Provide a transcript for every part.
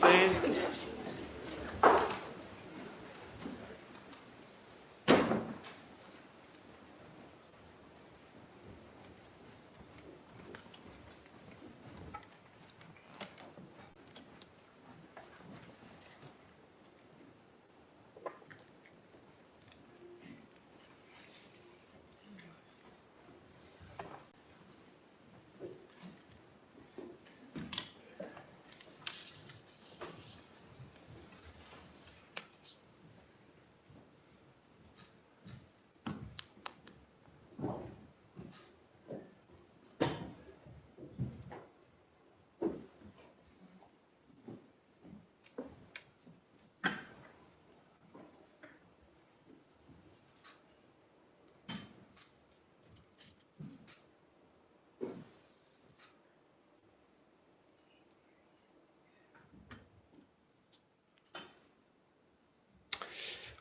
Stand.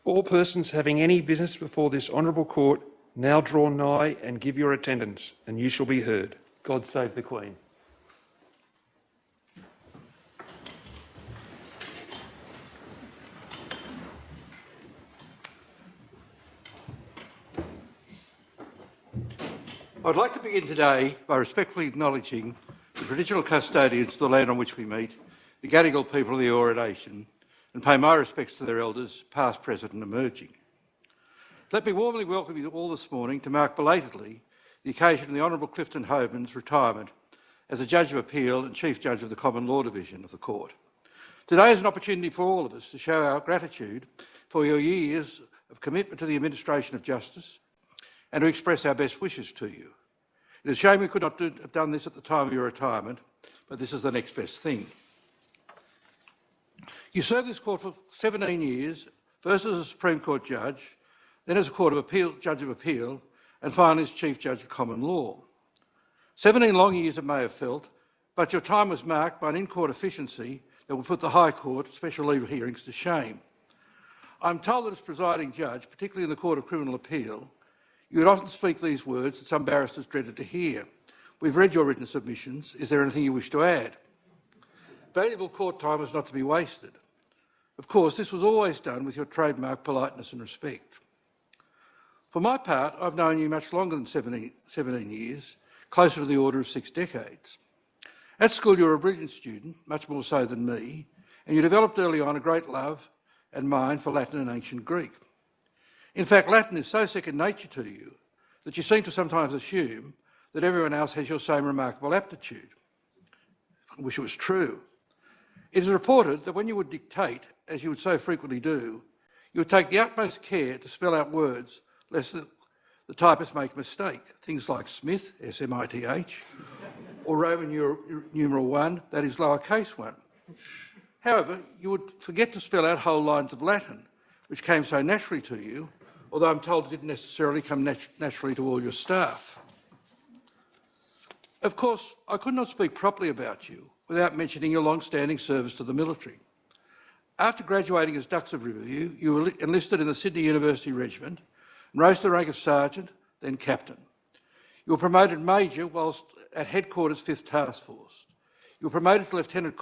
All persons having any business before this honourable court now draw nigh and give your attendance, and you shall be heard. God save the Queen. I'd like to begin today by respectfully acknowledging the traditional custodians of the land on which we meet, the Gadigal people of the Eora Nation, and pay my respects to their elders, past, present and emerging. Let me warmly welcome you all this morning to mark belatedly the occasion of the Honourable Clifton Hoeben's retirement as a Judge of Appeal and Chief Judge of the Common Law Division of the Court. Today is an opportunity for all of us to show our gratitude for your years of commitment to the administration of justice and to express our best wishes to you. It is a shame we could not have done this at the time of your retirement, but this is the next best thing. You served this court for 17 years, first as a Supreme Court judge, then as a Judge of Appeal, and finally as Chief Judge of Common Law. 17 long years it may have felt, but your time was marked by an in-court efficiency that will put the High Court special leave hearings to shame. I'm told that as presiding judge, particularly in the Court of Criminal Appeal, you would often speak these words that some barristers dreaded to hear. We've read your written submissions. Is there anything you wish to add? Valuable court time is not to be wasted. Of course, this was always done with your trademark politeness and respect. For my part, I've known you much longer than 17 years, closer to the order of 6 decades. At school, you were a brilliant student, much more so than me, and you developed early on a great love and mind for Latin and ancient Greek. In fact, Latin is so second nature to you that you seem to sometimes assume that everyone else has your same remarkable aptitude. I wish it was true. It is reported that when you would dictate, as you would so frequently do, you would take the utmost care to spell out words lest the typist make a mistake. Things like Smith, S-M-I-T-H, or Roman numeral 1, that is lowercase 1. However, you would forget to spell out whole lines of Latin, which came so naturally to you, although I'm told it didn't necessarily come naturally to all your staff. Of course, I could not speak properly about you without mentioning your long-standing service to the military. After graduating as Ducks of Review, you were enlisted in the Sydney University Regiment and rose to the rank of Sergeant, then Captain. You were promoted Major whilst at Headquarters 5th Task Force. You were promoted to Lieutenant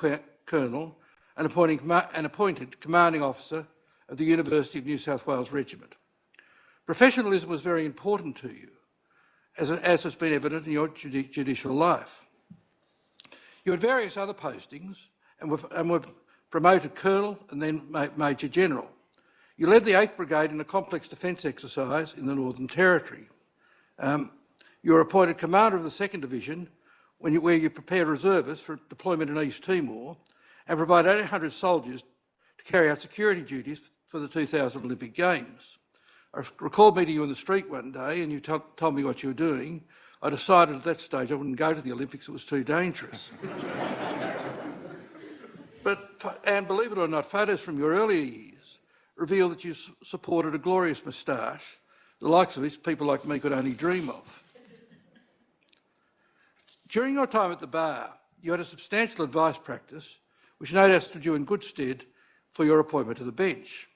Colonel and appointed Commanding Officer of the University of New South Wales Regiment. Professionalism was very important to you, as has been evident in your judicial life. You had various other postings and were promoted Colonel and then Major General. You led the 8th Brigade in a complex defence exercise in the Northern Territory. You were appointed Commander of the 2nd Division where you prepared reservists for deployment in East Timor and provided 800 soldiers to carry out security duties for the 2000 Olympic Games. I recall meeting you in the street one day and you told me what you were doing. I decided at that stage I wouldn't go to the Olympics, it was too dangerous. And believe it or not, photos from your earlier years reveal that you supported a glorious moustache, the likes of which people like me could only dream of. During your time at the bar, you had a substantial advice practice, which no doubt stood you in good stead for your appointment to the bench.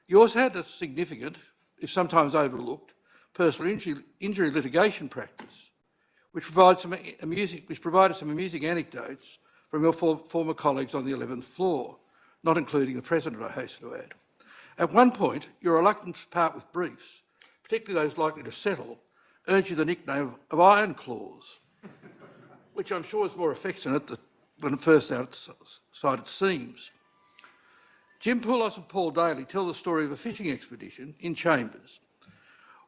You also had a significant, if sometimes overlooked, personal injury litigation practice, which provided some amusing anecdotes from your former colleagues on the 11th floor, not including the President, I hasten to add. At one point, your reluctance to part with briefs, particularly those likely to settle, earned you the nickname of Iron Claws, which I'm sure is more affectionate than at first sight it seems. Jim Poulos and Paul Daly tell the story of a fishing expedition in Chambers,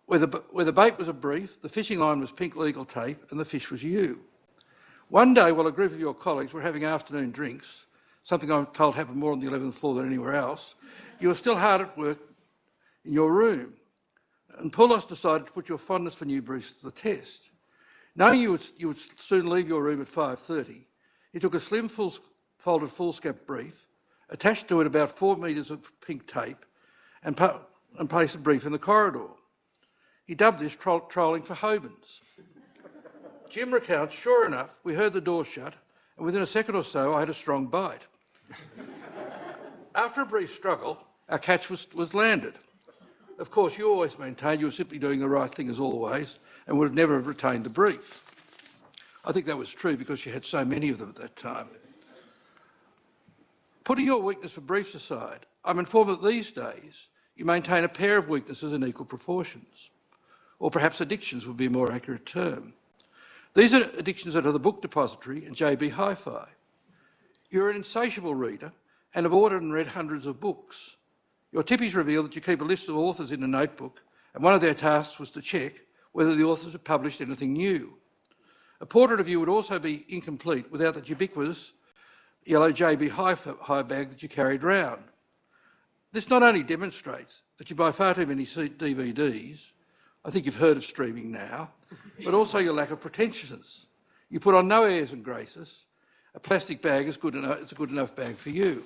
where the bait was a brief, the fishing line was pink legal tape, and the fish was you. One day, while a group of your colleagues were having afternoon drinks, something I'm told happened more on the 11th floor than anywhere else, you were still hard at work in your room, and Poulos decided to put your fondness for new briefs to the test. Knowing you would soon leave your room at 5:30, he took a slim folded foolscap brief, attached to it about 4 metres of pink tape, and placed the brief in the corridor. He dubbed this trolling for Hoebens. Jim recounts, sure enough, we heard the door shut, and within a second or so, I had a strong bite. After a brief struggle, our catch was landed. Of course, you always maintained you were simply doing the right thing as always, and would have never have retained the brief. I think that was true because you had so many of them at that time. Putting your weakness for briefs aside, I'm informed that these days you maintain a pair of weaknesses in equal proportions. Or perhaps addictions would be a more accurate term. These are addictions that are the Book Depository and JB Hi-Fi. You're an insatiable reader and have ordered and read hundreds of books. Your tippies reveal that you keep a list of authors in a notebook, and one of their tasks was to check whether the authors had published anything new. A portrait of you would also be incomplete without that ubiquitous yellow JB Hi-Fi bag that you carried round. This not only demonstrates that you buy far too many DVDs, I think you've heard of streaming now, but also your lack of pretentiousness. You put on no airs and graces. A plastic bag is good enough, it's a good enough bag for you.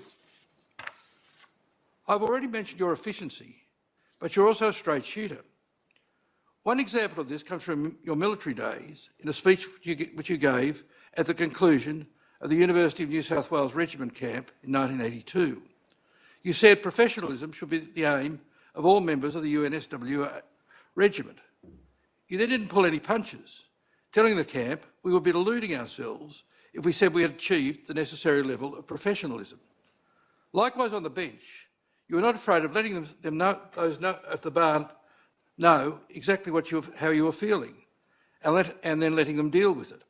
I've already mentioned your efficiency, but you're also a straight shooter. One example of this comes from your military days in a speech which you gave at the conclusion of the University of New South Wales Regiment Camp in 1982. You said professionalism should be the aim of all members of the UNSW regiment. You then didn't pull any punches, telling the camp we would be deluding ourselves if we said we had achieved the necessary level of professionalism. Likewise on the bench, you were not afraid of letting them know, those at the bar know exactly how you were feeling and then letting them deal with it.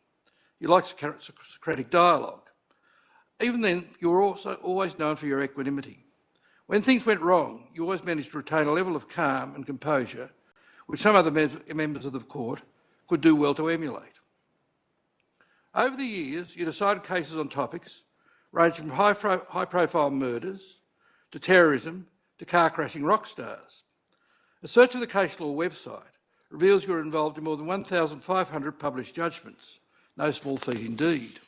You liked Socratic dialogue. Even then, you were also always known for your equanimity. When things went wrong, you always managed to retain a level of calm and composure which some other members of the court could do well to emulate. Over the years, you decided cases on topics ranging from high-profile murders to terrorism to car-crashing rock stars. A search of the Case Law website reveals you were involved in more than 1,500 published judgments. No small feat indeed.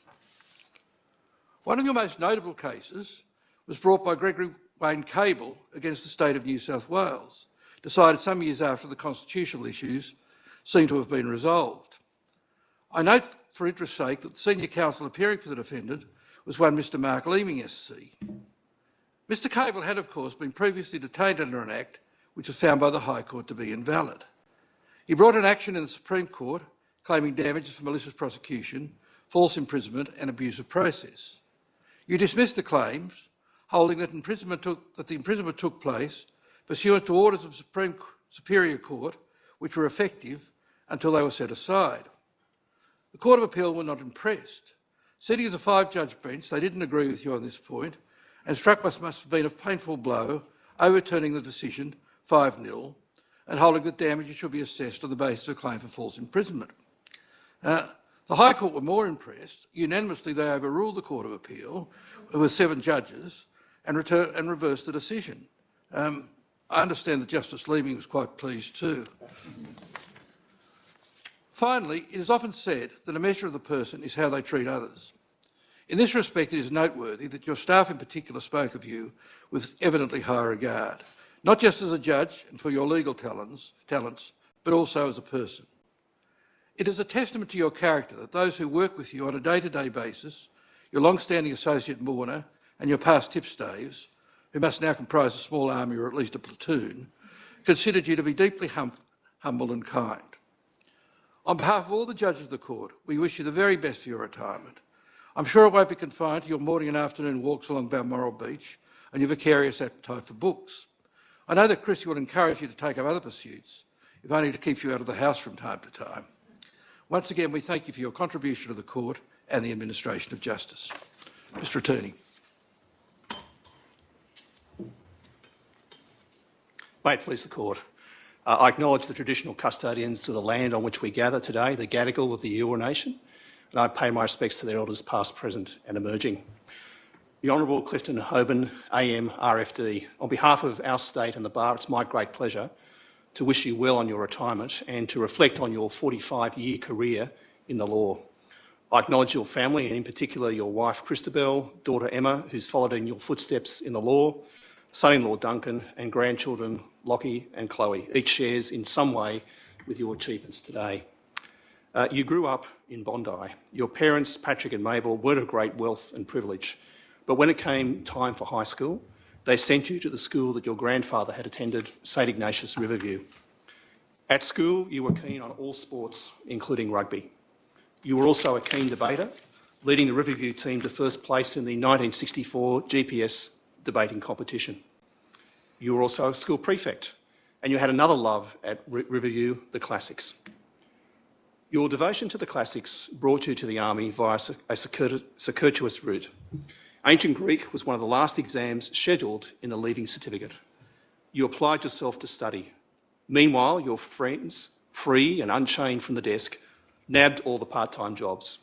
One of your most notable cases was brought by Gregory Wayne Cable against the state of New South Wales, decided some years after the constitutional issues seem to have been resolved. I note for interest's sake that the senior counsel appearing for the defendant was one Mr Mark Leeming SC. Mr Cable had, of course, been previously detained under an act which was found by the High Court to be invalid. He brought an action in the Supreme Court claiming damages for malicious prosecution, false imprisonment and abuse of process. You dismissed the claims, holding that the imprisonment took place pursuant to orders of Superior Court which were effective until they were set aside. The Court of Appeal were not impressed. Sitting as a 5-judge bench, they didn't agree with you on this point and struck what must have been a painful blow, overturning the decision 5-0 and holding that damages should be assessed on the basis of a claim for false imprisonment. The High Court were more impressed. Unanimously, they overruled the Court of Appeal with 7 judges and reversed the decision. I understand that Justice Leeming was quite pleased too. Finally, it is often said that a measure of the person is how they treat others. In this respect, it is noteworthy that your staff in particular spoke of you with evidently high regard, not just as a judge and for your legal talents, but also as a person. It is a testament to your character that those who work with you on a day-to-day basis, your long-standing associate mourner and your past tipstaves, who must now comprise a small army or at least a platoon, considered you to be deeply humble and kind. On behalf of all the judges of the court, we wish you the very best for your retirement. I'm sure it won't be confined to your morning and afternoon walks along Balmoral Beach and your vicarious appetite for books. I know that Chrissy will encourage you to take up other pursuits, if only to keep you out of the house from time to time. Once again, we thank you for your contribution to the court and the administration of justice. Mr Attorney. May it please the court. I acknowledge the traditional custodians of the land on which we gather today, the Gadigal of the Eora Nation, and I pay my respects to their elders past, present and emerging. The Honourable Clifton Hoeben, AM, RFD. On behalf of our state and the bar, it's my great pleasure to wish you well on your retirement and to reflect on your 45-year career in the law. I acknowledge your family and in particular your wife Christabel, daughter Emma, who's followed in your footsteps in the law, son-in-law Duncan and grandchildren Lockie and Chloe. Each shares in some way with your achievements today. You grew up in Bondi. Your parents, Patrick and Mabel, weren't of great wealth and privilege, but when it came time for high school, they sent you to the school that your grandfather had attended, St Ignatius Riverview. At school, you were keen on all sports, including rugby. You were also a keen debater, leading the Riverview team to first place in the 1964 GPS debating competition. You were also a school prefect, and you had another love at Riverview, the classics. Your devotion to the classics brought you to the army via a circuitous route. Ancient Greek was one of the last exams scheduled in the leaving certificate. You applied yourself to study. Meanwhile, your friends, free and unchained from the desk, nabbed all the part-time jobs.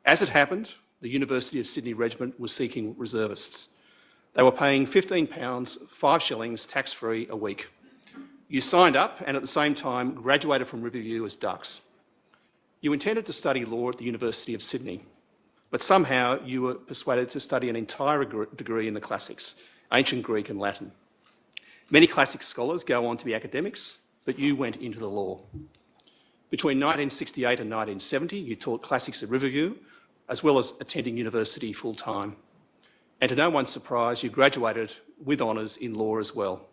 As it happened, the University of Sydney Regiment was seeking reservists. They were paying £15, 5 shillings, tax-free a week. You signed up and at the same time graduated from Riverview as ducks. You intended to study law at the University of Sydney, but somehow you were persuaded to study an entire degree in the classics, ancient Greek and Latin. Many classics scholars go on to be academics, but you went into the law. Between 1968 and 1970, you taught classics at Riverview, as well as attending university full-time. And to no one's surprise, you graduated with honours in law as well.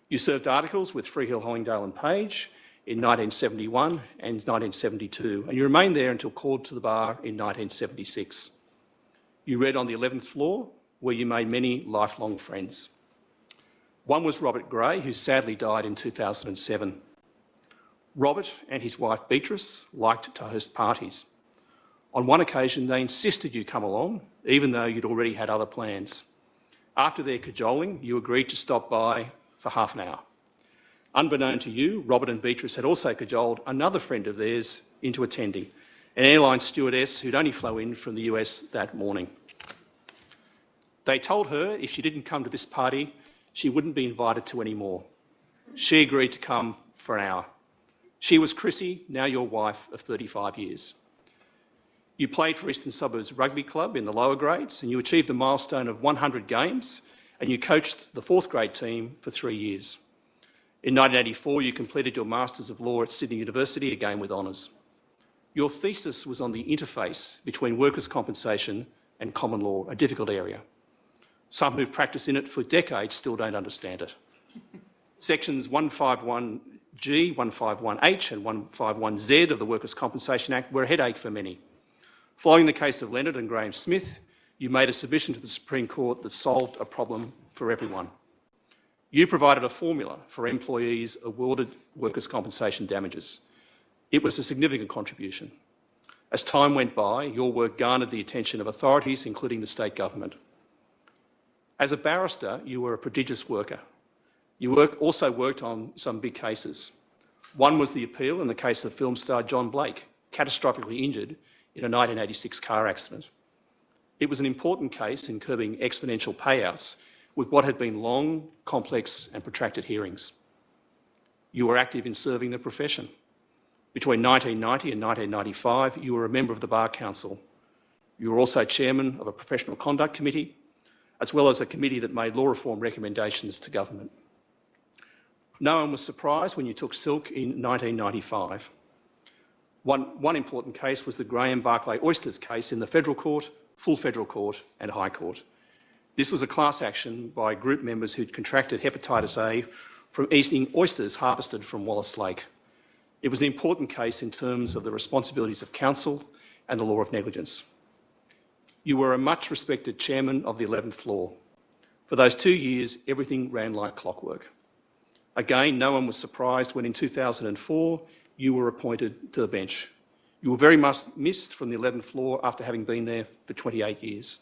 You served articles with Freehill, Hollingdale and Page in 1971 and 1972, and you remained there until called to the bar in 1976. You read on the 11th floor, where you made many lifelong friends. One was Robert Gray, who sadly died in 2007. Robert and his wife Beatrice liked to host parties. On one occasion, they insisted you come along, even though you'd already had other plans. After their cajoling, you agreed to stop by for half an hour. Unbeknown to you, Robert and Beatrice had also cajoled another friend of theirs into attending, an airline stewardess who'd only flown in from the US that morning. They told her if she didn't come to this party, she wouldn't be invited to any more. She agreed to come for an hour. She was Chrissy, now your wife of 35 years. You played for Eastern Suburbs Rugby Club in the lower grades and you achieved the milestone of 100 games and you coached the 4th grade team for 3 years. In 1984, you completed your Masters of Law at Sydney University, again with honours. Your thesis was on the interface between workers' compensation and common law, a difficult area. Some who've practiced in it for decades still don't understand it. Sections 151G, 151H and 151Z of the Workers' Compensation Act were a headache for many. Following the case of Leonard and Graham Smith, you made a submission to the Supreme Court that solved a problem for everyone. You provided a formula for employees awarded workers' compensation damages. It was a significant contribution. As time went by, your work garnered the attention of authorities, including the state government. As a barrister, you were a prodigious worker. You also worked on some big cases. One was the appeal in the case of film star John Blake, catastrophically injured in a 1986 car accident. It was an important case in curbing exponential payouts with what had been long, complex and protracted hearings. You were active in serving the profession. Between 1990 and 1995, you were a member of the Bar Council. You were also chairman of a professional conduct committee, as well as a committee that made law reform recommendations to government. No one was surprised when you took silk in 1995. One important case was the Graham Barclay Oysters case in the Federal Court, Full Federal Court and High Court. This was a class action by group members who'd contracted hepatitis A from eating oysters harvested from Wallace Lake. It was an important case in terms of the responsibilities of counsel and the law of negligence. You were a much respected chairman of the 11th floor. For those 2 years, everything ran like clockwork. Again, no one was surprised when in 2004 you were appointed to the bench. You were very much missed from the 11th floor after having been there for 28 years.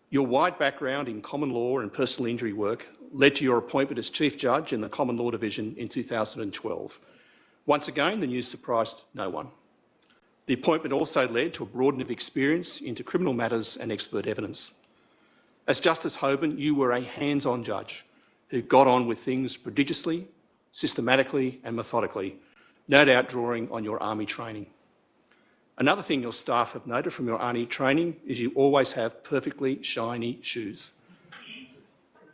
Your wide background in common law and personal injury work led to your appointment as Chief Judge in the Common Law Division in 2012. Once again, the news surprised no one. The appointment also led to a broadening of experience into criminal matters and expert evidence. As Justice Hoeben, you were a hands-on judge who got on with things prodigiously, systematically and methodically, no doubt drawing on your army training. Another thing your staff have noted from your army training is you always have perfectly shiny shoes.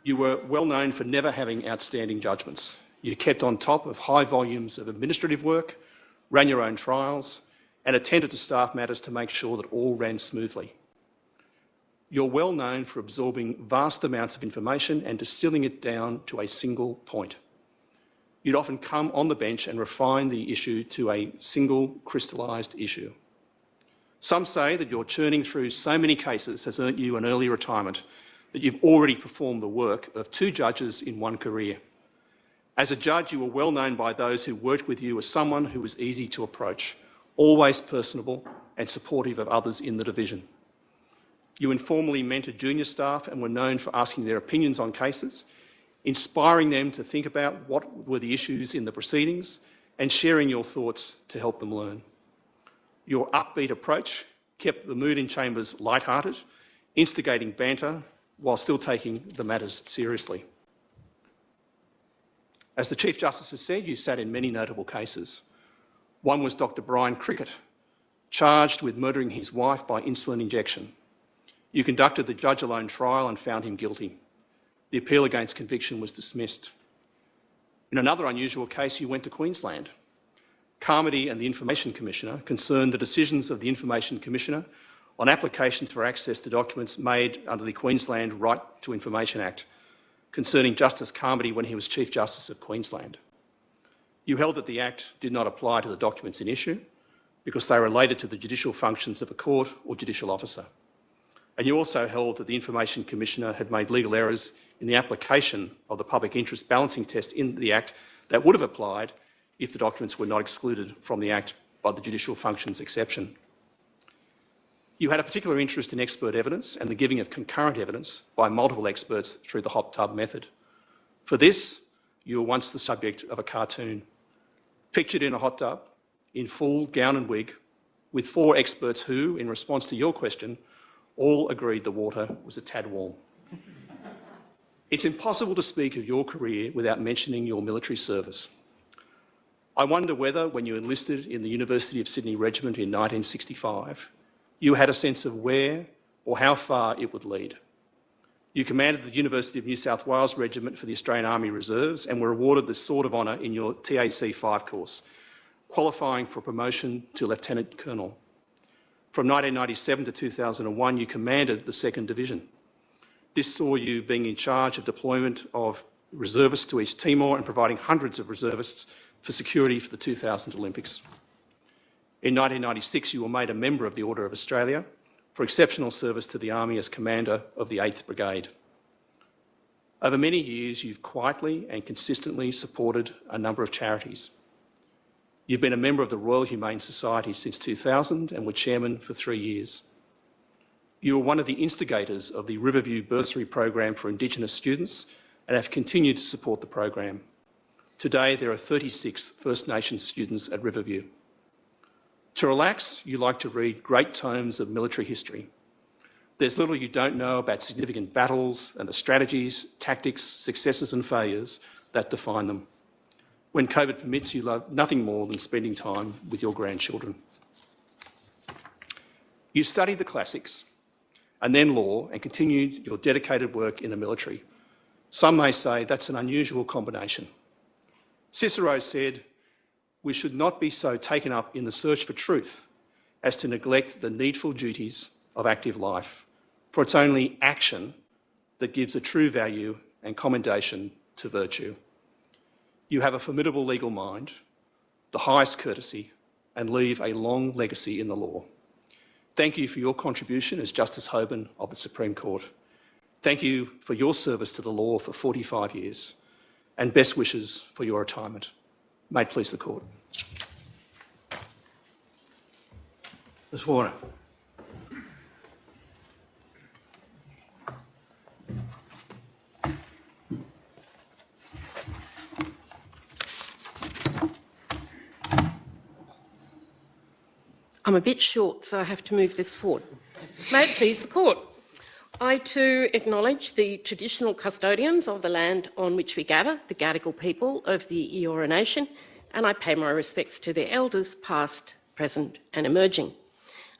You were well known for never having outstanding judgments. You kept on top of high volumes of administrative work, ran your own trials, and attended to staff matters to make sure that all ran smoothly. You're well known for absorbing vast amounts of information and distilling it down to a single point. You'd often come on the bench and refine the issue to a single crystallised issue. Some say that your churning through so many cases has earned you an early retirement, that you've already performed the work of 2 judges in one career. As a judge, you were well known by those who worked with you as someone who was easy to approach, always personable and supportive of others in the division. You informally mentored junior staff and were known for asking their opinions on cases, inspiring them to think about what were the issues in the proceedings and sharing your thoughts to help them learn. Your upbeat approach kept the mood in chambers light-hearted, instigating banter while still taking the matters seriously. As the Chief Justice has said, you sat in many notable cases. One was Dr. Brian Cricket, charged with murdering his wife by insulin injection. You conducted the judge-alone trial and found him guilty. The appeal against conviction was dismissed. In another unusual case, you went to Queensland. Carmody and the Information Commissioner concerned the decisions of the Information Commissioner on applications for access to documents made under the Queensland Right to Information Act concerning Justice Carmody when he was Chief Justice of Queensland. You held that the Act did not apply to the documents in issue because they related to the judicial functions of a court or judicial officer. And you also held that the Information Commissioner had made legal errors in the application of the public interest balancing test in the Act that would have applied if the documents were not excluded from the Act by the judicial functions exception. You had a particular interest in expert evidence and the giving of concurrent evidence by multiple experts through the hot tub method. For this, you were once the subject of a cartoon, pictured in a hot tub, in full gown and wig, with 4 experts who, in response to your question, all agreed the water was a tad warm. It's impossible to speak of your career without mentioning your military service. I wonder whether, when you enlisted in the University of Sydney Regiment in 1965, you had a sense of where or how far it would lead. You commanded the University of New South Wales Regiment for the Australian Army Reserves and were awarded the Sword of Honour in your TAC 5 course, qualifying for promotion to Lieutenant Colonel. From 1997 to 2001, you commanded the 2nd Division. This saw you being in charge of deployment of reservists to East Timor and providing hundreds of reservists for security for the 2000 Olympics. In 1996, you were made a member of the Order of Australia for exceptional service to the Army as Commander of the 8th Brigade. Over many years, you've quietly and consistently supported a number of charities. You've been a member of the Royal Humane Society since 2000 and were chairman for 3 years. You were one of the instigators of the Riverview Bursary Program for Indigenous students and have continued to support the program. Today, there are 36 First Nations students at Riverview. To relax, you like to read great tomes of military history. There's little you don't know about significant battles and the strategies, tactics, successes and failures that define them. When COVID permits, you love nothing more than spending time with your grandchildren. You studied the classics and then law and continued your dedicated work in the military. Some may say that's an unusual combination. Cicero said, "We should not be so taken up in the search for truth as to neglect the needful duties of active life, for it's only action that gives a true value and commendation to virtue." You have a formidable legal mind, the highest courtesy, and leave a long legacy in the law. Thank you for your contribution as Justice Hoeben of the Supreme Court. Thank you for your service to the law for 45 years, and best wishes for your retirement. May it please the Court. Ms Warner. I'm a bit short, so I have to move this forward. May it please the Court. I too acknowledge the traditional custodians of the land on which we gather, the Gadigal people of the Eora Nation, and I pay my respects to their elders, past, present and emerging.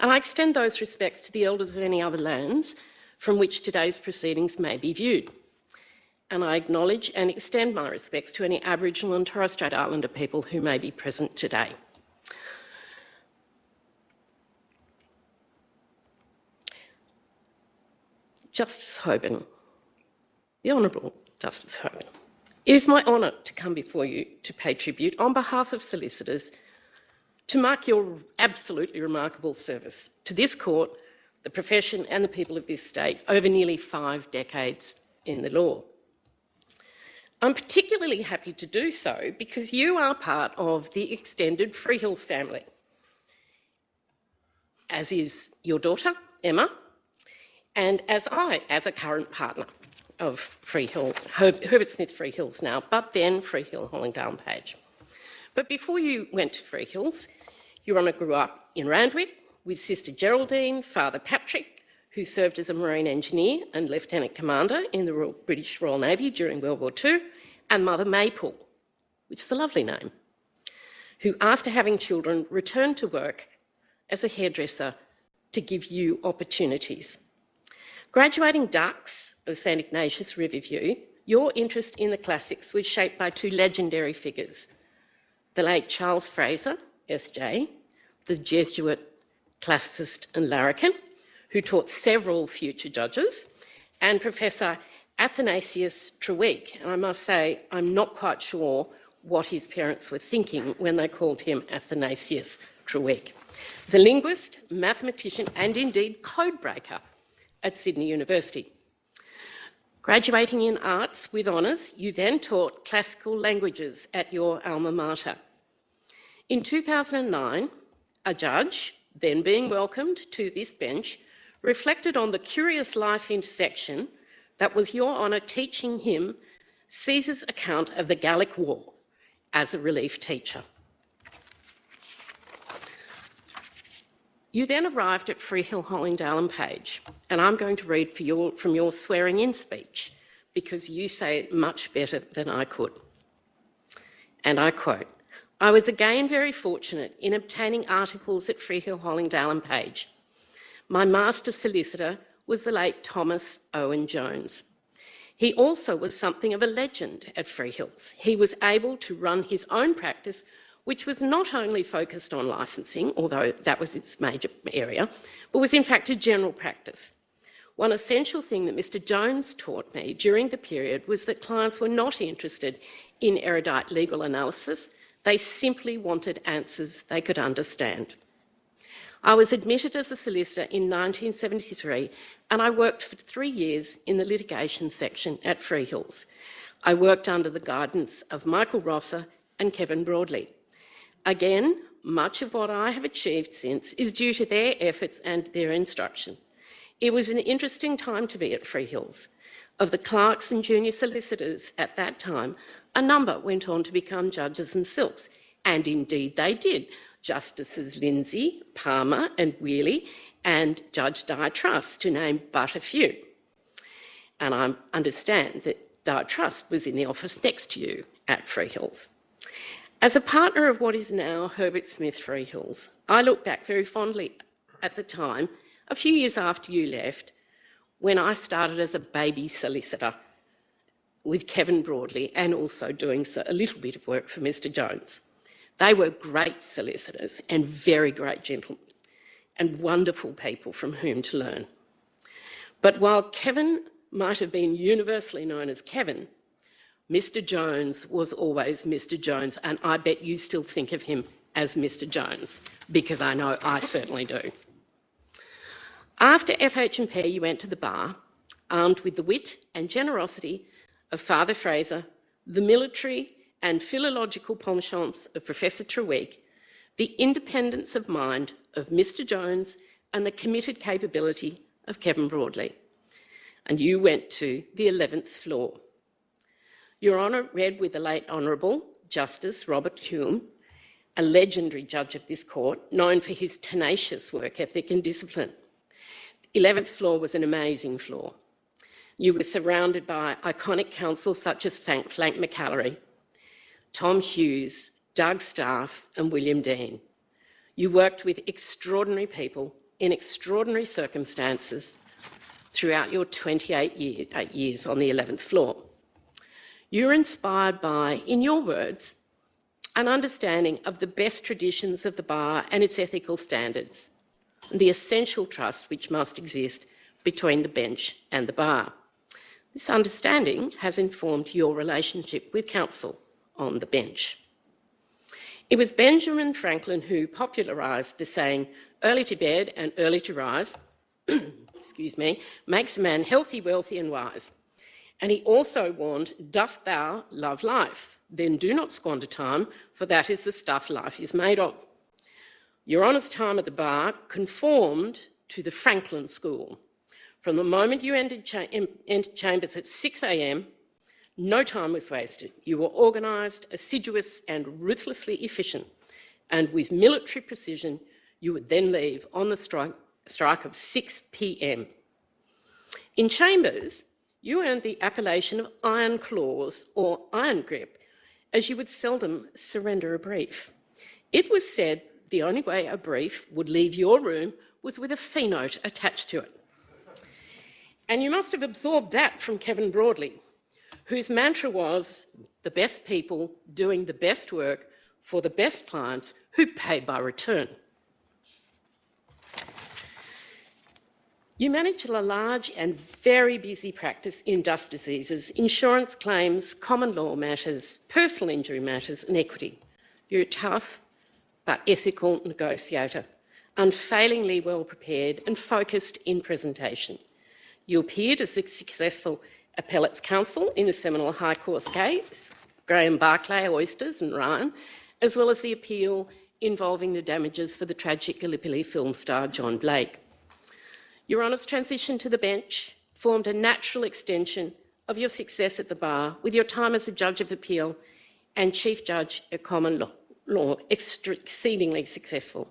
And I extend those respects to the elders of any other lands from which today's proceedings may be viewed. And I acknowledge and extend my respects to any Aboriginal and Torres Strait Islander people who may be present today. Justice Hoeben, the Honourable Justice Hoeben, it is my honour to come before you to pay tribute on behalf of solicitors to mark your absolutely remarkable service to this court, the profession and the people of this state over nearly 5 decades in the law. I'm particularly happy to do so because you are part of the extended Freehills family, as is your daughter, Emma, and as a current partner of Freehill, Herbert Smith Freehills now, but then Freehill Hollandale Page. But before you went to Freehills, your Honour grew up in Randwick with Sister Geraldine, Father Patrick, who served as a Marine engineer and Lieutenant Commander in the British Royal Navy during World War II, and Mother Maypool, which is a lovely name, who after having children returned to work as a hairdresser to give you opportunities. Graduating Dux of St Ignatius Riverview, your interest in the classics was shaped by 2 legendary figures, the late Charles Fraser, SJ, the Jesuit classicist and larrikin, who taught several future judges, and Professor Athanasius Treweek. And I must say, I'm not quite sure what his parents were thinking when they called him Athanasius Treweek. The linguist, mathematician, and indeed codebreaker at Sydney University. Graduating in arts with honours, you then taught classical languages at your alma mater. In 2009, a judge, then being welcomed to this bench, reflected on the curious life intersection that was your honour teaching him Caesar's account of the Gallic War as a relief teacher. You then arrived at Freehill Hollandale Page, and I'm going to read from your swearing-in speech because you say it much better than I could. And I quote, "I was again very fortunate in obtaining articles at Freehill Hollandale Page. My master solicitor was the late Thomas Owen Jones. He also was something of a legend at Freehills. He was able to run his own practice, which was not only focused on licensing, although that was its major area, but was in fact a general practice. One essential thing that Mr. Jones taught me during the period was that clients were not interested in erudite legal analysis. They simply wanted answers they could understand. I was admitted as a solicitor in 1973, and I worked for 3 years in the litigation section at Freehills. I worked under the guidance of Michael Rosser and Kevin Broadley. Again, much of what I have achieved since is due to their efforts and their instruction. It was an interesting time to be at Freehills. Of the clerks and junior solicitors at that time, a number went on to become judges and silks, and indeed they did. Justices Lindsay, Palmer and Wheely, and Judge Di Truss, to name but a few. And I understand that Di Truss was in the office next to you at Freehills. As a partner of what is now Herbert Smith Freehills, I look back very fondly at the time, a few years after you left, when I started as a baby solicitor with Kevin Broadley and also doing a little bit of work for Mr. Jones. They were great solicitors and very great gentlemen and wonderful people from whom to learn. But while Kevin might have been universally known as Kevin, Mr. Jones was always Mr. Jones, and I bet you still think of him as Mr. Jones, because I know I certainly do. After FH&P, you went to the bar, armed with the wit and generosity of Father Fraser, the military and philological penchants of Professor Treweek, the independence of mind of Mr Jones, and the committed capability of Kevin Broadley. And you went to the 11th floor. Your Honour read with the late Honourable Justice Robert Hume, a legendary judge of this court, known for his tenacious work ethic and discipline. The 11th floor was an amazing floor. You were surrounded by iconic counsel such as Frank McCallery, Tom Hughes, Doug Staff and William Dean. You worked with extraordinary people in extraordinary circumstances throughout your 28 years on the 11th floor. You were inspired by, in your words, an understanding of the best traditions of the bar and its ethical standards, and the essential trust which must exist between the bench and the bar. This understanding has informed your relationship with counsel on the bench. It was Benjamin Franklin who popularised the saying, early to bed and early to rise, makes a man healthy, wealthy and wise. And he also warned, dost thou love life? Then do not squander time, for that is the stuff life is made of. Your Honour's time at the bar conformed to the Franklin School. From the moment you entered chambers at 6 a.m, no time was wasted. You were organised, assiduous and ruthlessly efficient, and with military precision, you would then leave on the strike of 6 p.m. In chambers, you earned the appellation of Iron Claws or Iron Grip, as you would seldom surrender a brief. It was said the only way a brief would leave your room was with a fee note attached to it. And you must have absorbed that from Kevin Broadley, whose mantra was the best people doing the best work for the best clients who pay by return. You manage a large and very busy practice in dust diseases, insurance claims, common law matters, personal injury matters and equity. You're a tough but ethical negotiator, unfailingly well prepared and focused in presentation. You appeared as a successful appellate's counsel in the seminal High Court case, Graham Barclay, Oysters and Ryan, as well as the appeal involving the damages for the tragic Gallipoli film star John Blake. Your Honour's transition to the bench formed a natural extension of your success at the bar with your time as a Judge of Appeal and Chief Judge at Common Law, exceedingly successful.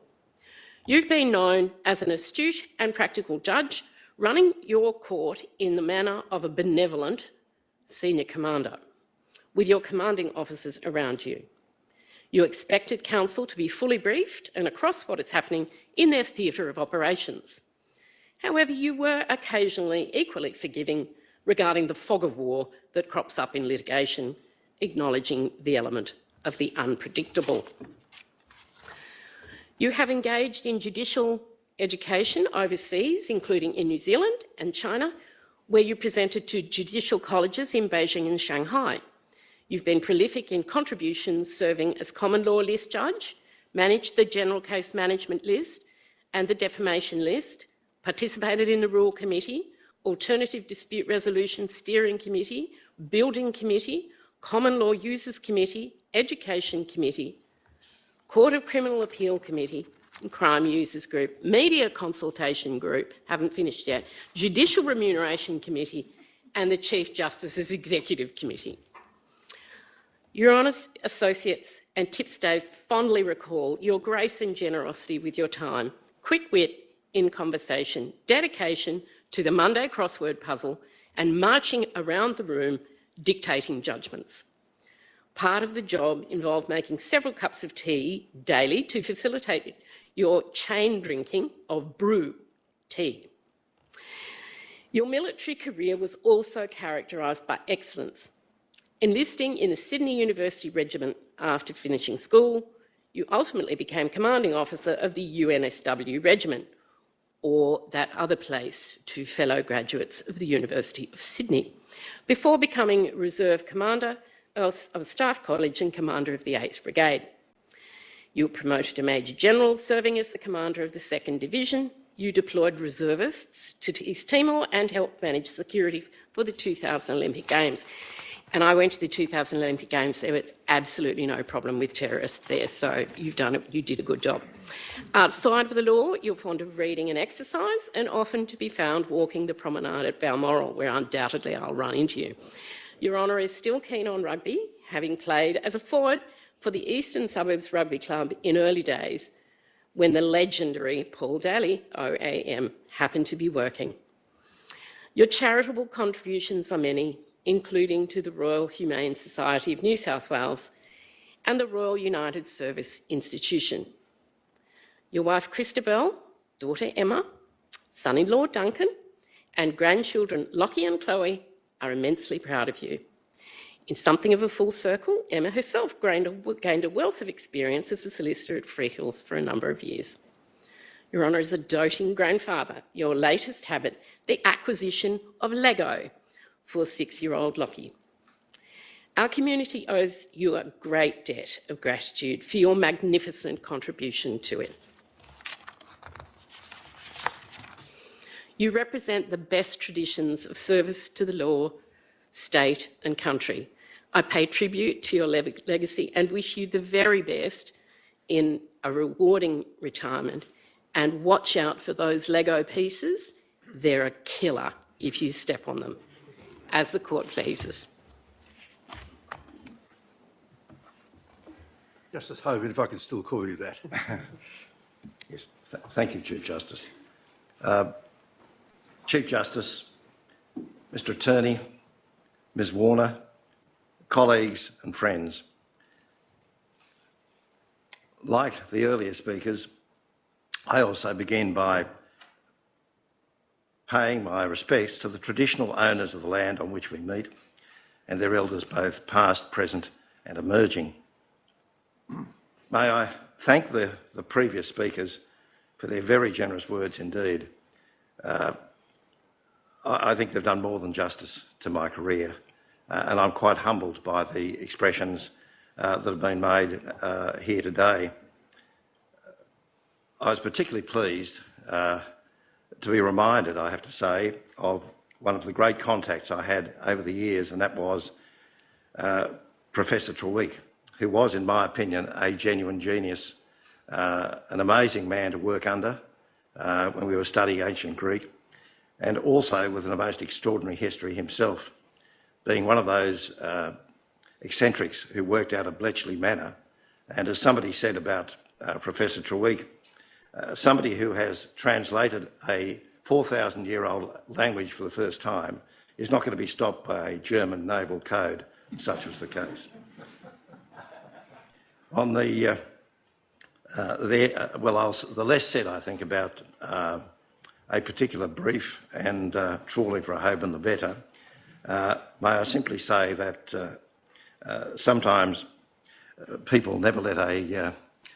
You've been known as an astute and practical judge, running your court in the manner of a benevolent senior commander, with your commanding officers around you. You expected counsel to be fully briefed and across what is happening in their theatre of operations. However, you were occasionally equally forgiving regarding the fog of war that crops up in litigation, acknowledging the element of the unpredictable. You have engaged in judicial education overseas, including in New Zealand and China, where you presented to judicial colleges in Beijing and Shanghai. You've been prolific in contributions serving as common law list judge, managed the general case management list and the defamation list, participated in the Rule Committee, Alternative Dispute Resolution Steering Committee, Building Committee, Common Law Users Committee, Education Committee, Court of Criminal Appeal Committee, and Crime Users Group, Media Consultation Group, haven't finished yet, Judicial Remuneration Committee, and the Chief Justice's Executive Committee. Your Honour's associates and tipstaves fondly recall your grace and generosity with your time, quick wit in conversation, dedication to the Monday crossword puzzle, and marching around the room dictating judgments. Part of the job involved making several cups of tea daily to facilitate your chain drinking of brew tea. Your military career was also characterised by excellence. Enlisting in the Sydney University Regiment after finishing school, you ultimately became commanding officer of the UNSW Regiment, or that other place to fellow graduates of the University of Sydney, before becoming Reserve Commander of Staff College and Commander of the 8th Brigade. You were promoted to Major General, serving as the Commander of the 2nd Division you deployed reservists to East Timor and helped manage security for the 2000 Olympic Games. And I went to the 2000 Olympic Games. There was absolutely no problem with terrorists there, so you did a good job. Outside of the law, you're fond of reading and exercise, and often to be found walking the promenade at Balmoral, where undoubtedly I'll run into you. Your Honour is still keen on rugby, having played as a forward for the Eastern Suburbs Rugby Club in early days, when the legendary Paul Daly, OAM, happened to be working. Your charitable contributions are many, including to the Royal Humane Society of New South Wales and the Royal United Service Institution. Your wife Christabel, daughter Emma, son-in-law Duncan, and grandchildren Lockie and Chloe are immensely proud of you. In something of a full circle, Emma herself gained a wealth of experience as a solicitor at Freehills for a number of years. Your Honour is a doting grandfather. Your latest habit, the acquisition of Lego for 6-year-old Lockie. Our community owes you a great debt of gratitude for your magnificent contribution to it. You represent the best traditions of service to the law, state and country. I pay tribute to your legacy and wish you the very best in a rewarding retirement, and watch out for those Lego pieces. They're a killer if you step on them. As the court pleases. Justice Hoeben, if I can still call you that. Yes, thank you, Chief Justice. Chief Justice, Mr Attorney, Ms Warner, colleagues and friends. Like the earlier speakers, I also begin by paying my respects to the traditional owners of the land on which we meet and their elders, both past, present and emerging. May I thank the previous speakers for their very generous words indeed. I think they've done more than justice to my career, and I'm quite humbled by the expressions that have been made here today. I was particularly pleased to be reminded, I have to say, of one of the great contacts I had over the years, and that was Professor Treweek, who was, in my opinion, a genuine genius, an amazing man to work under when we were studying ancient Greek, and also with a most extraordinary history himself, being one of those eccentrics who worked out of Bletchley Manor. And as somebody said about Professor Treweek, somebody who has translated a 4,000-year-old language for the first time is not going to be stopped by a German naval code, such was the case. On the less said, I think, about a particular brief, and trawling for a Hoeben the better, may I simply say that sometimes people never let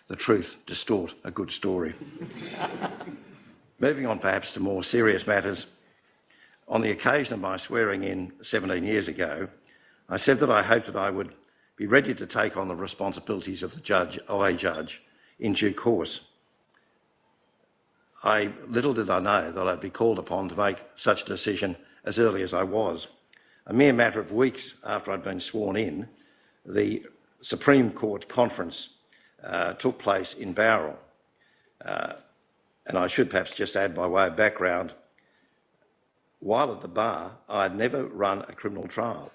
the truth distort a good story. Moving on perhaps to more serious matters, on the occasion of my swearing in 17 years ago, I said that I hoped that I would be ready to take on the responsibilities of a judge in due course. Little did I know that I'd be called upon to make such a decision as early as I was. A mere matter of weeks after I'd been sworn in, the Supreme Court conference took place in Bowral. And I should perhaps just add, by way of background, while at the bar, I had never run a criminal trial.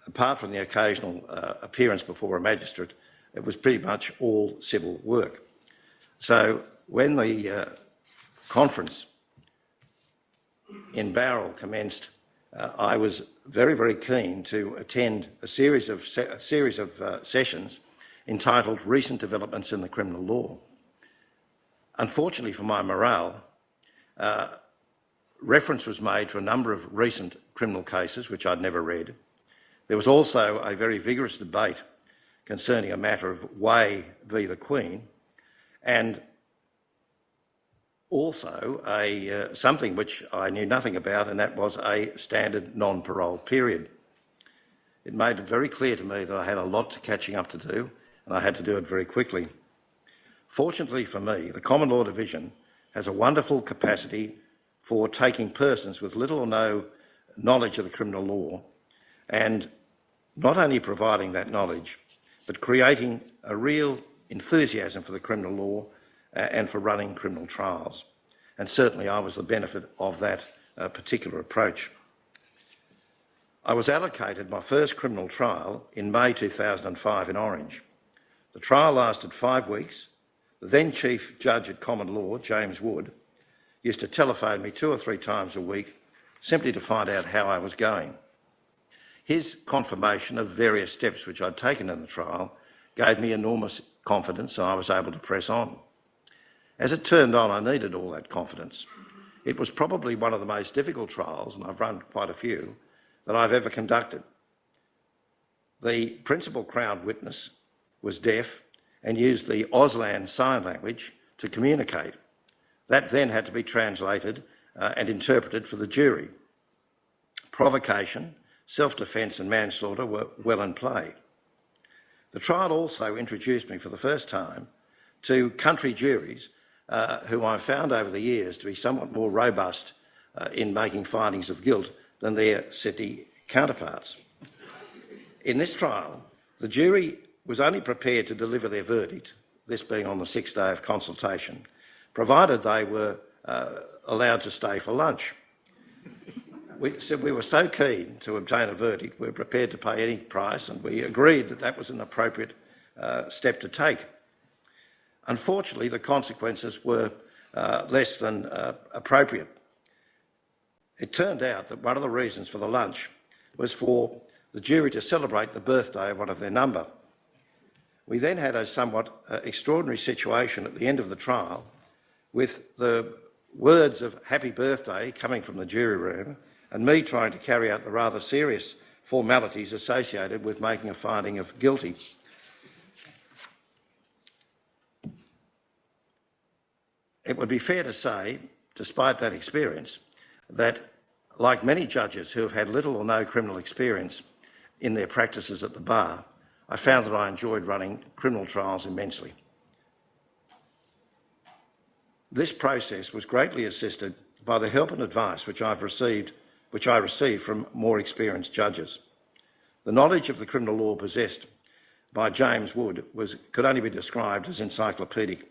Apart from the occasional appearance before a magistrate, it was pretty much all civil work. So when the conference in Bowral commenced, I was very, very keen to attend a series of sessions entitled Recent Developments in the Criminal Law. Unfortunately for my morale, reference was made to a number of recent criminal cases which I'd never read. There was also a very vigorous debate concerning a matter of Way v the Queen, and also something which I knew nothing about, and that was a standard non-parole period. It made it very clear to me that I had a lot of catching up to do, and I had to do it very quickly. Fortunately for me, the Common Law Division has a wonderful capacity for taking persons with little or no knowledge of the criminal law and not only providing that knowledge, but creating a real enthusiasm for the criminal law and for running criminal trials. And certainly I was the benefit of that particular approach. I was allocated my first criminal trial in May 2005 in Orange. The trial lasted 5 weeks. The then Chief Judge at Common Law, James Wood, used to telephone me 2 or 3 times a week simply to find out how I was going. His confirmation of various steps which I'd taken in the trial gave me enormous confidence, so I was able to press on. As it turned on, I needed all that confidence. It was probably one of the most difficult trials, and I've run quite a few, that I've ever conducted. The principal Crown witness was deaf and used the Auslan sign language to communicate. That then had to be translated and interpreted for the jury. Provocation, self-defence and manslaughter were well in play. The trial also introduced me for the first time to country juries who I found over the years to be somewhat more robust in making findings of guilt than their city counterparts. In this trial, the jury was only prepared to deliver their verdict, this being on the 6th day of consultation, provided they were allowed to stay for lunch. We said we were so keen to obtain a verdict, we were prepared to pay any price, and we agreed that that was an appropriate step to take. Unfortunately, the consequences were less than appropriate. It turned out that one of the reasons for the lunch was for the jury to celebrate the birthday of one of their number. We then had a somewhat extraordinary situation at the end of the trial with the words of happy birthday coming from the jury room and me trying to carry out the rather serious formalities associated with making a finding of guilty. It would be fair to say, despite that experience, that like many judges who have had little or no criminal experience in their practices at the bar, I found that I enjoyed running criminal trials immensely. This process was greatly assisted by the help and advice which I received from more experienced judges. The knowledge of the criminal law possessed by James Wood could only be described as encyclopedic.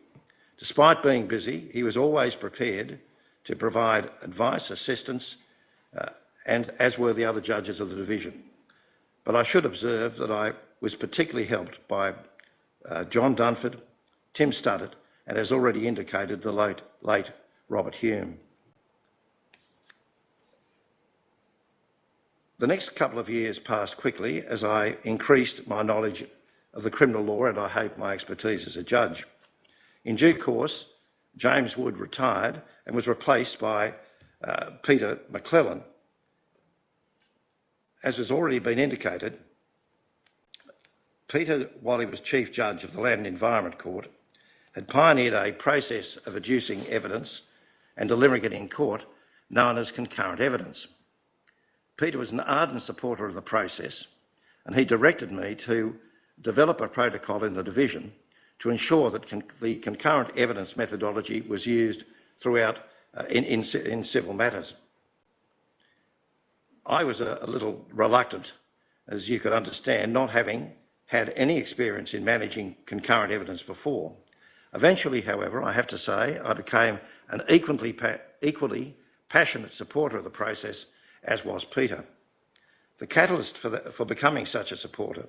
Despite being busy, he was always prepared to provide advice, assistance, and as were the other judges of the division. But I should observe that I was particularly helped by John Dunford, Tim Studdert, and as already indicated, the late Robert Hoeben. The next couple of years passed quickly as I increased my knowledge of the criminal law and I hope my expertise as a judge. In due course, James Wood retired and was replaced by Peter McClellan. As has already been indicated, Peter, while he was Chief Judge of the Land and Environment Court, had pioneered a process of adducing evidence and delivering it in court known as concurrent evidence. Peter was an ardent supporter of the process, and he directed me to develop a protocol in the division to ensure that the concurrent evidence methodology was used throughout in civil matters. I was a little reluctant, as you could understand, not having had any experience in managing concurrent evidence before. Eventually, however, I have to say, I became an equally passionate supporter of the process, as was Peter. The catalyst for becoming such a supporter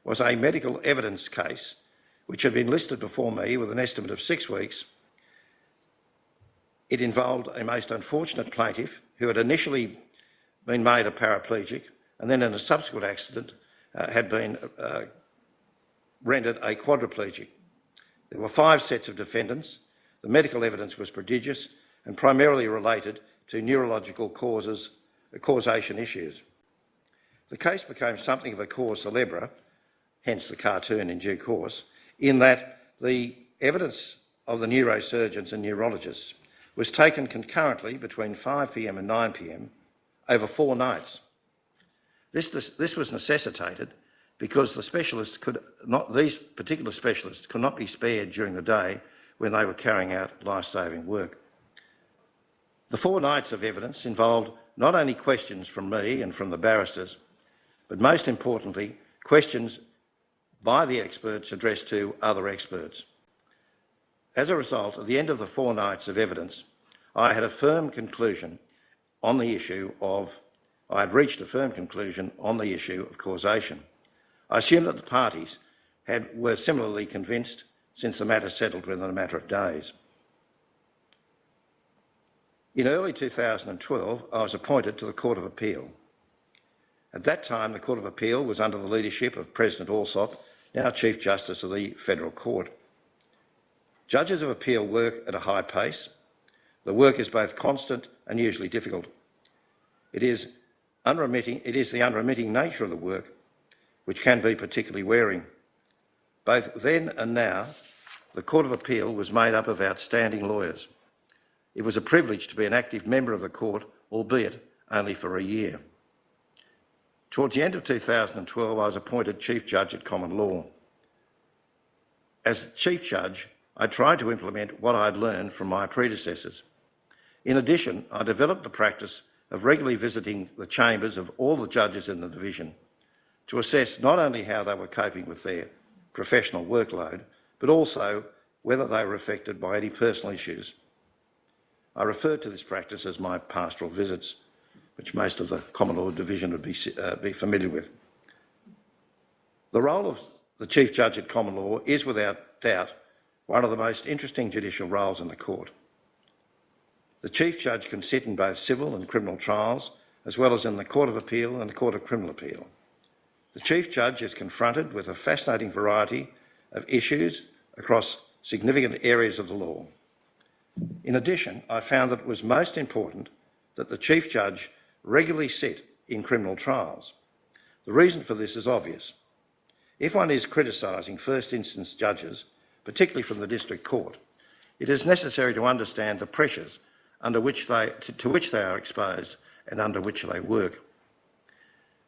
was a medical evidence case which had been listed before me with an estimate of 6 weeks. It involved a most unfortunate plaintiff who had initially been made a paraplegic and then in a subsequent accident had been rendered a quadriplegic. There were 5 sets of defendants. The medical evidence was prodigious and primarily related to neurological causation issues. The case became something of a cause célèbre, hence the cartoon in due course, in that the evidence of the neurosurgeons and neurologists was taken concurrently between 5 p.m. and 9 p.m. over 4 nights. This was necessitated because these particular specialists could not be spared during the day when they were carrying out life-saving work. The 4 nights of evidence involved not only questions from me and from the barristers, but most importantly, questions by the experts addressed to other experts. As a result, at the end of the 4 nights of evidence, I had reached a firm conclusion on the issue of causation. I assume that the parties were similarly convinced, since the matter settled within a matter of days. In early 2012, I was appointed to the Court of Appeal. At that time, the Court of Appeal was under the leadership of President Alsop, now Chief Justice of the Federal Court. Judges of appeal work at a high pace. The work is both constant and usually difficult. It is the unremitting nature of the work which can be particularly wearing. Both then and now, the Court of Appeal was made up of outstanding lawyers. It was a privilege to be an active member of the court, albeit only for a year. Towards the end of 2012, I was appointed Chief Judge at Common Law. As Chief Judge, I tried to implement what I had learned from my predecessors. In addition, I developed the practice of regularly visiting the chambers of all the judges in the division to assess not only how they were coping with their professional workload, but also whether they were affected by any personal issues. I refer to this practice as my pastoral visits, which most of the Common Law Division would be familiar with. The role of the Chief Judge at Common Law is without doubt one of the most interesting judicial roles in the court. The Chief Judge can sit in both civil and criminal trials, as well as in the Court of Appeal and the Court of Criminal Appeal. The Chief Judge is confronted with a fascinating variety of issues across significant areas of the law. In addition, I found that it was most important that the Chief Judge regularly sit in criminal trials. The reason for this is obvious. If one is criticising first instance judges, particularly from the District Court, it is necessary to understand the pressures to which they are exposed and under which they work.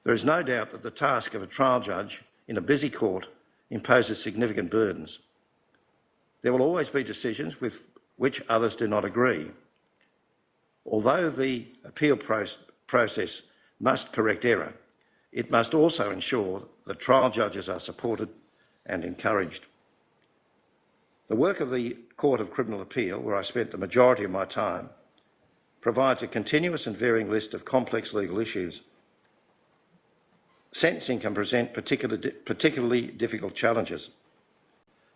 There is no doubt that the task of a trial judge in a busy court imposes significant burdens. There will always be decisions with which others do not agree. Although the appeal process must correct error, it must also ensure that trial judges are supported and encouraged. The work of the Court of Criminal Appeal, where I spent the majority of my time, provides a continuous and varying list of complex legal issues. Sentencing can present particularly difficult challenges.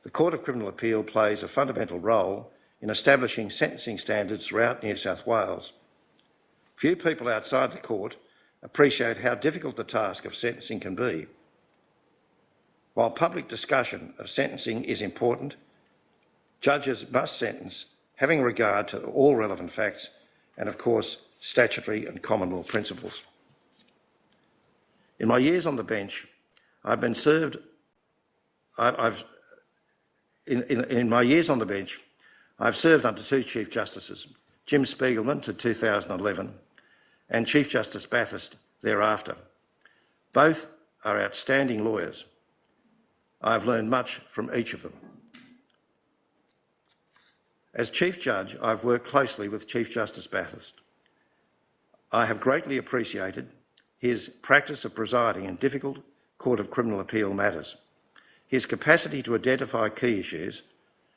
The Court of Criminal Appeal plays a fundamental role in establishing sentencing standards throughout New South Wales. Few people outside the court appreciate how difficult the task of sentencing can be. While public discussion of sentencing is important, judges must sentence having regard to all relevant facts and, of course, statutory and common law principles. In my years on the bench, I've served under 2 Chief Justices, Jim Spiegelman to 2011 and Chief Justice Bathurst thereafter. Both are outstanding lawyers. I've learned much from each of them. As Chief Judge, I've worked closely with Chief Justice Bathurst. I have greatly appreciated his practice of presiding in difficult Court of Criminal Appeal matters. His capacity to identify key issues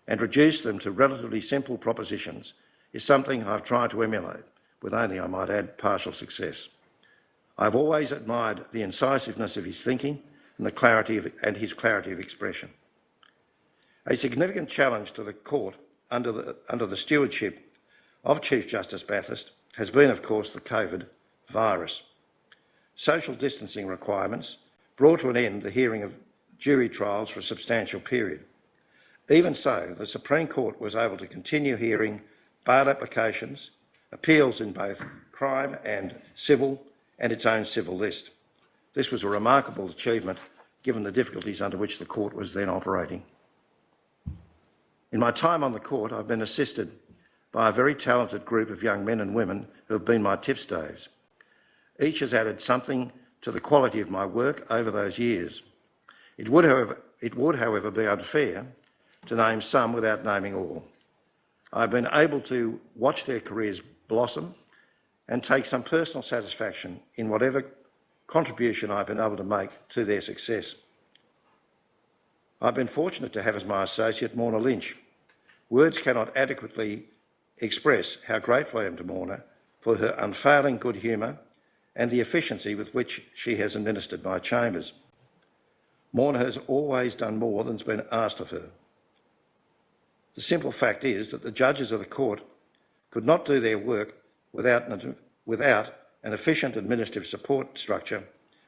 and reduce them to relatively simple propositions is something I've tried to emulate, with only, I might add, partial success. I've always admired the incisiveness of his thinking and his clarity of expression. A significant challenge to the court under the stewardship of Chief Justice Bathurst has been, of course, the COVID virus. Social distancing requirements brought to an end the hearing of jury trials for a substantial period. Even so, the Supreme Court was able to continue hearing bail applications, appeals in both crime and civil, and its own civil list. This was a remarkable achievement given the difficulties under which the court was then operating. In my time on the court, I've been assisted by a very talented group of young men and women who have been my tipstaves. Each has added something to the quality of my work over those years. It would, however, be unfair to name some without naming all. I've been able to watch their careers blossom and take some personal satisfaction in whatever contribution I've been able to make to their success. I've been fortunate to have as my associate Morna Lynch. Words cannot adequately express how grateful I am to Morna for her unfailing good humour and the efficiency with which she has administered my chambers. Morna has always done more than's been asked of her. The simple fact is that the judges of the court could not do their work without an efficient administrative support structure,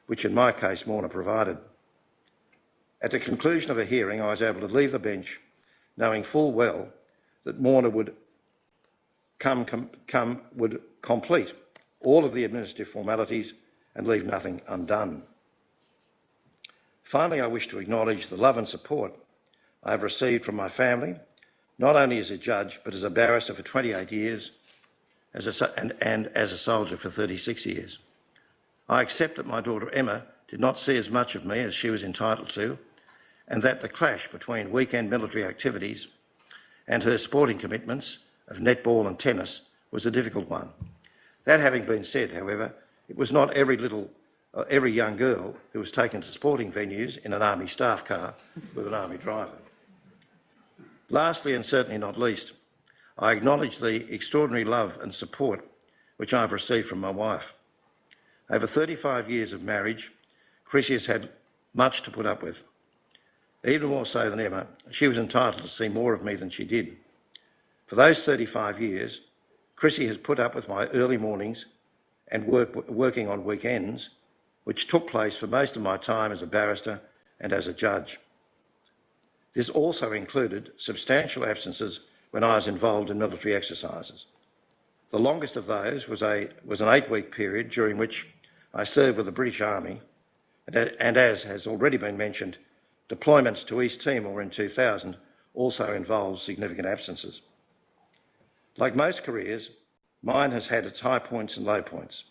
which in my case Morna provided. At the conclusion of a hearing, I was able to leave the bench knowing full well that Morna would complete all of the administrative formalities and leave nothing undone. Finally, I wish to acknowledge the love and support I have received from my family, not only as a judge, but as a barrister for 28 years and as a soldier for 36 years. I accept that my daughter Emma did not see as much of me as she was entitled to, and that the clash between weekend military activities and her sporting commitments of netball and tennis was a difficult one. That having been said, however, it was not every young girl who was taken to sporting venues in an Army staff car with an Army driver. Lastly, and certainly not least, I acknowledge the extraordinary love and support which I have received from my wife. Over 35 years of marriage, Chrissy has had much to put up with. Even more so than Emma, she was entitled to see more of me than she did. For those 35 years, Chrissy has put up with my early mornings and working on weekends, which took place for most of my time as a barrister and as a judge. This also included substantial absences when I was involved in military exercises. The longest of those was an 8-week period during which I served with the British Army, and as has already been mentioned, deployments to East Timor in 2000 also involved significant absences. Like most careers, mine has had its high points and low points.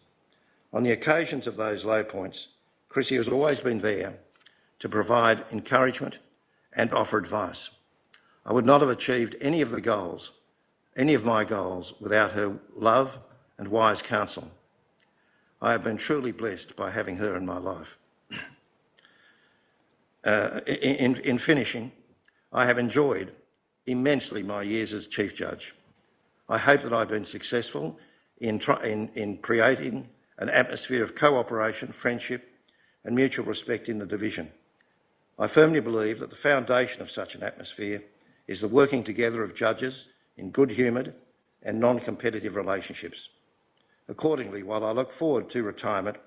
On the occasions of those low points, Chrissy has always been there to provide encouragement and offer advice. I would not have achieved any of my goals, without her love and wise counsel. I have been truly blessed by having her in my life. In finishing, I have enjoyed immensely my years as Chief Judge. I hope that I've been successful in creating an atmosphere of cooperation, friendship and mutual respect in the division. I firmly believe that the foundation of such an atmosphere is the working together of judges in good-humoured and non-competitive relationships. Accordingly, while I look forward to retirement,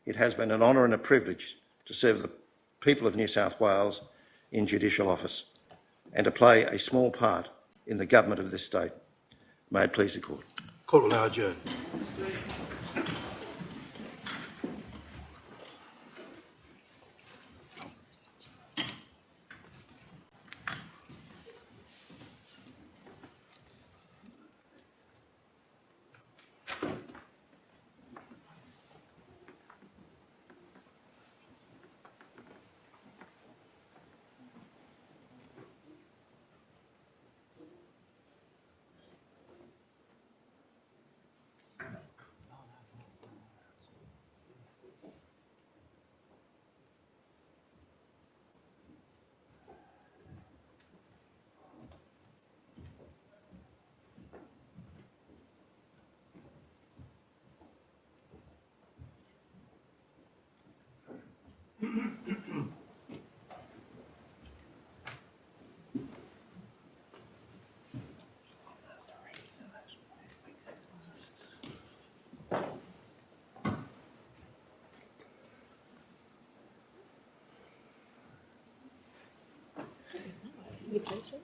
it has been an honour and a privilege to serve the people of New South Wales in judicial office and to play a small part in the government of this state. May it please the Court. Court will now adjourn. You close it?